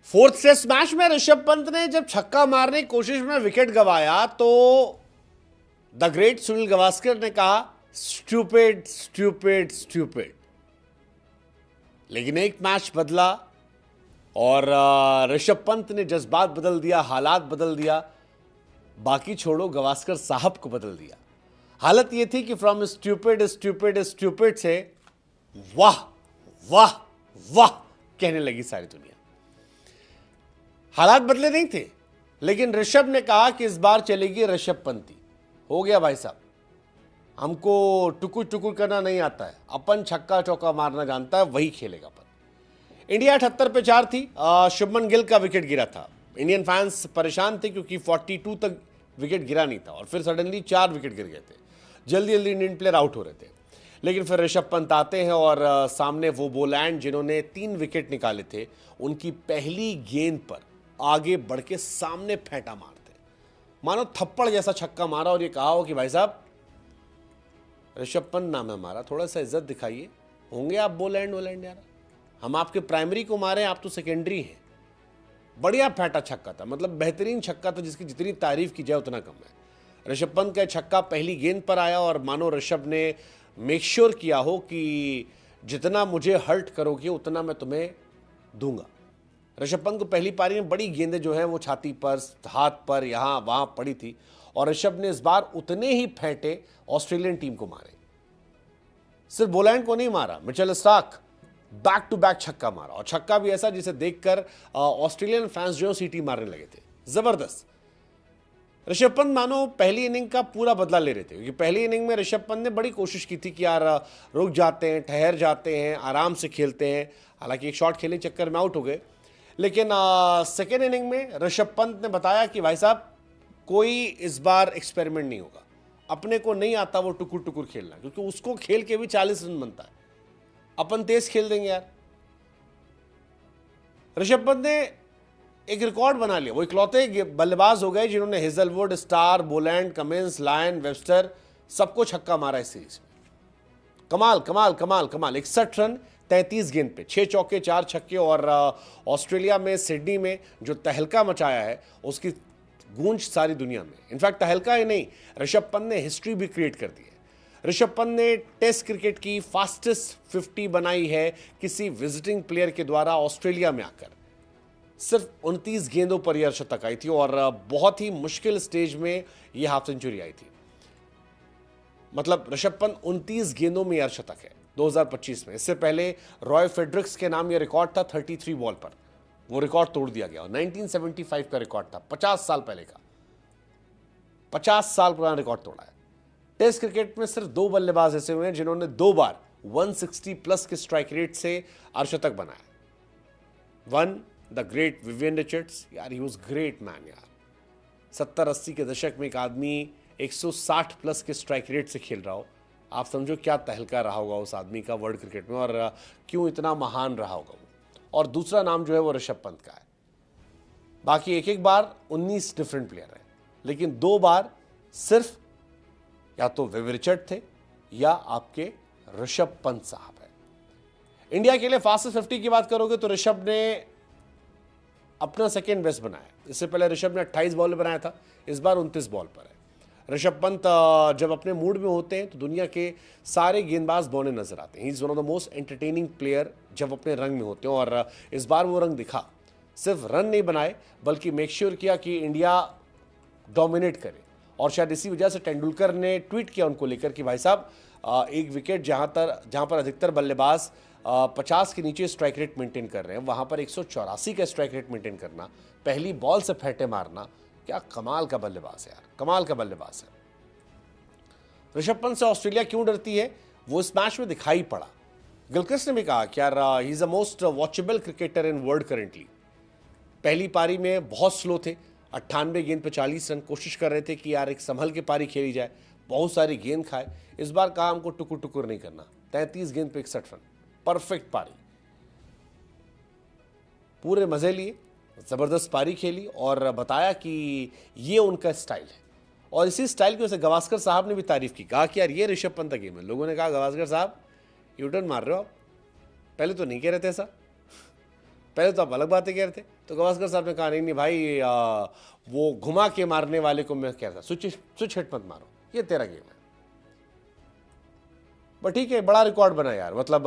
Fourth test match में ऋषभ पंत ने जब छक्का मारने की कोशिश में विकेट गंवाया तो द ग्रेट सुनील गावस्कर ने कहा स्टूपिड स्टूपिड स्टूपिड। लेकिन एक मैच बदला और ऋषभ पंत ने जज्बात बदल दिया, हालात बदल दिया, बाकी छोड़ो गावस्कर साहब को बदल दिया। हालत यह थी कि फ्रॉम स्टूपिड स्टूपिड स्टूपिड से वाह वाह वाह कहने लगी सारी दुनिया। हालात बदले नहीं थे, लेकिन ऋषभ ने कहा कि इस बार चलेगी ऋषभ पंती। हो गया भाई साहब, हमको टुकुर टुकुर करना नहीं आता है, अपन छक्का चौका मारना जानता है, वही खेलेगा अपन। इंडिया 78 पे 4 थी। शुभमन गिल का विकेट गिरा था। इंडियन फैंस परेशान थे क्योंकि 42 तक विकेट गिरा नहीं था और फिर सडनली 4 विकेट गिर गए थे। जल्दी जल्दी इंडियन प्लेयर आउट हो रहे थे, लेकिन फिर ऋषभ पंत आते हैं और सामने वो बोलैंड जिन्होंने 3 विकेट निकाले थे, उनकी पहली गेंद पर आगे बढ़ के सामने फेंटा मारते, मानो थप्पड़ जैसा छक्का मारा और ये कहा हो कि भाई साहब ऋषभ पंत नाम है हमारा, थोड़ा सा इज्जत दिखाइए। होंगे आप बोलैंड यार, हम आपके प्राइमरी को मारे, आप तो सेकेंडरी हैं। बढ़िया फेंटा छक्का था, मतलब बेहतरीन छक्का था जिसकी जितनी तारीफ की जाए उतना कम है। ऋषभ पंत का छक्का पहली गेंद पर आया और मानो ऋषभ ने मेक श्योर किया हो कि जितना मुझे हर्ट करोगे उतना मैं तुम्हें दूंगा। ऋषभ पंत को पहली पारी में बड़ी गेंदें जो है वो छाती पर, हाथ पर, यहां वहां पड़ी थी और ऋषभ ने इस बार उतने ही फेंटे ऑस्ट्रेलियन टीम को मारे। सिर्फ बोलैंड को नहीं मारा, Mitchell Starc back to back छक्का मारा और छक्का भी ऐसा जिसे देखकर ऑस्ट्रेलियन फैंस जो सीटी मारने लगे थे। जबरदस्त। ऋषभ पंत मानो पहली इनिंग का पूरा बदला ले रहे थे, क्योंकि पहली इनिंग में ऋषभ पंत ने बड़ी कोशिश की थी कि यार रुक जाते हैं, ठहर जाते हैं, आराम से खेलते हैं। हालांकि एक शॉट खेलने चक्कर में आउट हो गए, लेकिन सेकेंड इनिंग में ऋषभ पंत ने बताया कि भाई साहब कोई इस बार एक्सपेरिमेंट नहीं होगा, अपने को नहीं आता वो टुकुर टुकुर खेलना, क्योंकि उसको खेल के भी 40 रन बनता है, अपन तेज खेल देंगे यार। ऋषभ पंत ने एक रिकॉर्ड बना लिया, वो इकलौते बल्लेबाज हो गए जिन्होंने Hazlewood, Starc, Boland, Cummins, Lyon, Webster सबको छक्का मारा इस सीरीज में। कमाल कमाल कमाल कमाल। 61 रन 33 गेंद पे, 6 चौके 4 छक्के और ऑस्ट्रेलिया में, सिडनी में जो तहलका मचाया है उसकी गूंज सारी दुनिया में। इनफैक्ट तहलका ही नहीं, ऋषभ पंत ने हिस्ट्री भी क्रिएट कर दी है। ऋषभ पंत ने टेस्ट क्रिकेट की फास्टेस्ट 50 बनाई है किसी विजिटिंग प्लेयर के द्वारा ऑस्ट्रेलिया में आकर। सिर्फ 29 गेंदों पर यह शतक आई थी और बहुत ही मुश्किल स्टेज में यह हाफ सेंचुरी आई थी। मतलब ऋषभ पंत 29 गेंदों में यह शतक है 2025 में। इससे पहले रॉय फेडरिक्स के नाम यह रिकॉर्ड था 33 बॉल पर, वो रिकॉर्ड तोड़ दिया गया और 1975 का रिकॉर्ड था, 50 साल पहले का, 50 साल पुराना रिकॉर्ड तोड़ा है। टेस्ट क्रिकेट में सिर्फ 2 बल्लेबाज ऐसे हुए हैं जिन्होंने 2 बार 160 प्लस के स्ट्राइक रेट से अर्धशतक बनाया। One the great Vivian Richards, यार ही वाज ग्रेट मैन यार। 70-80 के दशक में एक आदमी 160 प्लस के स्ट्राइक रेट से खेल रहा हो, आप समझो क्या तहलका रहा होगा उस आदमी का वर्ल्ड क्रिकेट में और क्यों इतना महान रहा होगा वो। और दूसरा नाम जो है वो ऋषभ पंत का है। बाकी एक एक बार 19 डिफरेंट प्लेयर हैं, लेकिन 2 बार सिर्फ या तो विव रिचर्ड थे या आपके ऋषभ पंत साहब है। इंडिया के लिए फास्टेस्ट 50 की बात करोगे तो ऋषभ ने अपना सेकेंड बेस्ट बनाया। इससे पहले ऋषभ ने 28 बॉल बनाया था, इस बार 29 बॉल पर है। ऋषभ पंत जब अपने मूड में होते हैं तो दुनिया के सारे गेंदबाज बौने नजर आते हैं। He is one of the most entertaining player जब अपने रंग में होते हैं और इस बार वो रंग दिखा। सिर्फ रन नहीं बनाए बल्कि मेक श्योर किया कि इंडिया डोमिनेट करे और शायद इसी वजह से तेंदुलकर ने ट्वीट किया उनको लेकर कि भाई साहब एक विकेट जहां पर अधिकतर बल्लेबाज 50 के नीचे स्ट्राइक रेट मेंटेन कर रहे हैं, वहां पर 184 का स्ट्राइक रेट मेंटेन करना, पहली बॉल से फेंटे मारना, क्या कमाल का बल्लेबाज है यार, कमाल का बल्लेबाज है। ऋषभ पंत से ऑस्ट्रेलिया क्यों डरती है वो इस मैच में दिखाई पड़ा। गिलक्रिस्ट ने भी कहा कि यार he is the most watchable cricketer in world currently. पहली पारी में बहुत स्लो थे, 98 गेंद पे 40 रन, कोशिश कर रहे थे कि यार एक संभल के पारी खेली जाए, बहुत सारी गेंद खाए। इस बार कहा हमको टुकुर टुकुर नहीं करना, 33 गेंद पे 61 रन, परफेक्ट पारी, पूरे मजे लिए, जबरदस्त पारी खेली और बताया कि ये उनका स्टाइल है। और इसी स्टाइल की वजह से गावस्कर साहब ने भी तारीफ की, कहा कि यार ये ऋषभ पंत का गेम है। लोगों ने कहा गावस्कर साहब यूटर्न मार रहे हो आप, पहले तो नहीं कह रहे थे ऐसा, पहले तो आप अलग बातें कह रहे थे, तो गावस्कर साहब ने कहा नहीं भाई, वो घुमा के मारने वाले को मैं कह रहा था स्विच हिट मत मारो, ये तेरा गेम है। बट ठीक है, बड़ा रिकॉर्ड बना यार। मतलब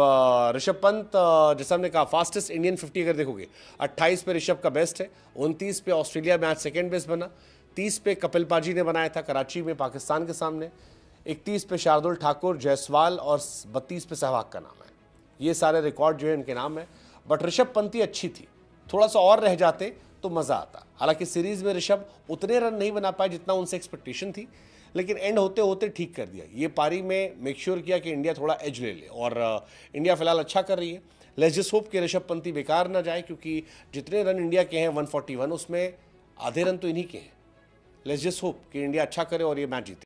ऋषभ पंत, जैसा हमने कहा, फास्टेस्ट इंडियन 50 अगर देखोगे, 28 पे ऋषभ का बेस्ट है, 29 पे ऑस्ट्रेलिया में आज सेकेंड बेस्ट बना, 30 पे कपिल पाजी ने बनाया था कराची में पाकिस्तान के सामने, 31 पे शार्दुल ठाकुर, जायसवाल, और 32 पे सहवाग का नाम है। ये सारे रिकॉर्ड जो है इनके नाम है। बट ऋषभ पंत ही अच्छी थी, थोड़ा सा और रह जाते तो मज़ा आता। हालांकि सीरीज़ में ऋषभ उतने रन नहीं बना पाए जितना उनसे एक्सपेक्टेशन थी, लेकिन एंड होते होते ठीक कर दिया। ये पारी में मेक श्योर किया कि इंडिया थोड़ा एज ले ले, और इंडिया फिलहाल अच्छा कर रही है। लेट्स जस्ट होप कि ऋषभ पंत ही बेकार ना जाए, क्योंकि जितने रन इंडिया के हैं 141, उसमें आधे रन तो इन्हीं के हैं। लेट्स जस्ट होप कि इंडिया अच्छा करे और ये मैच जीते।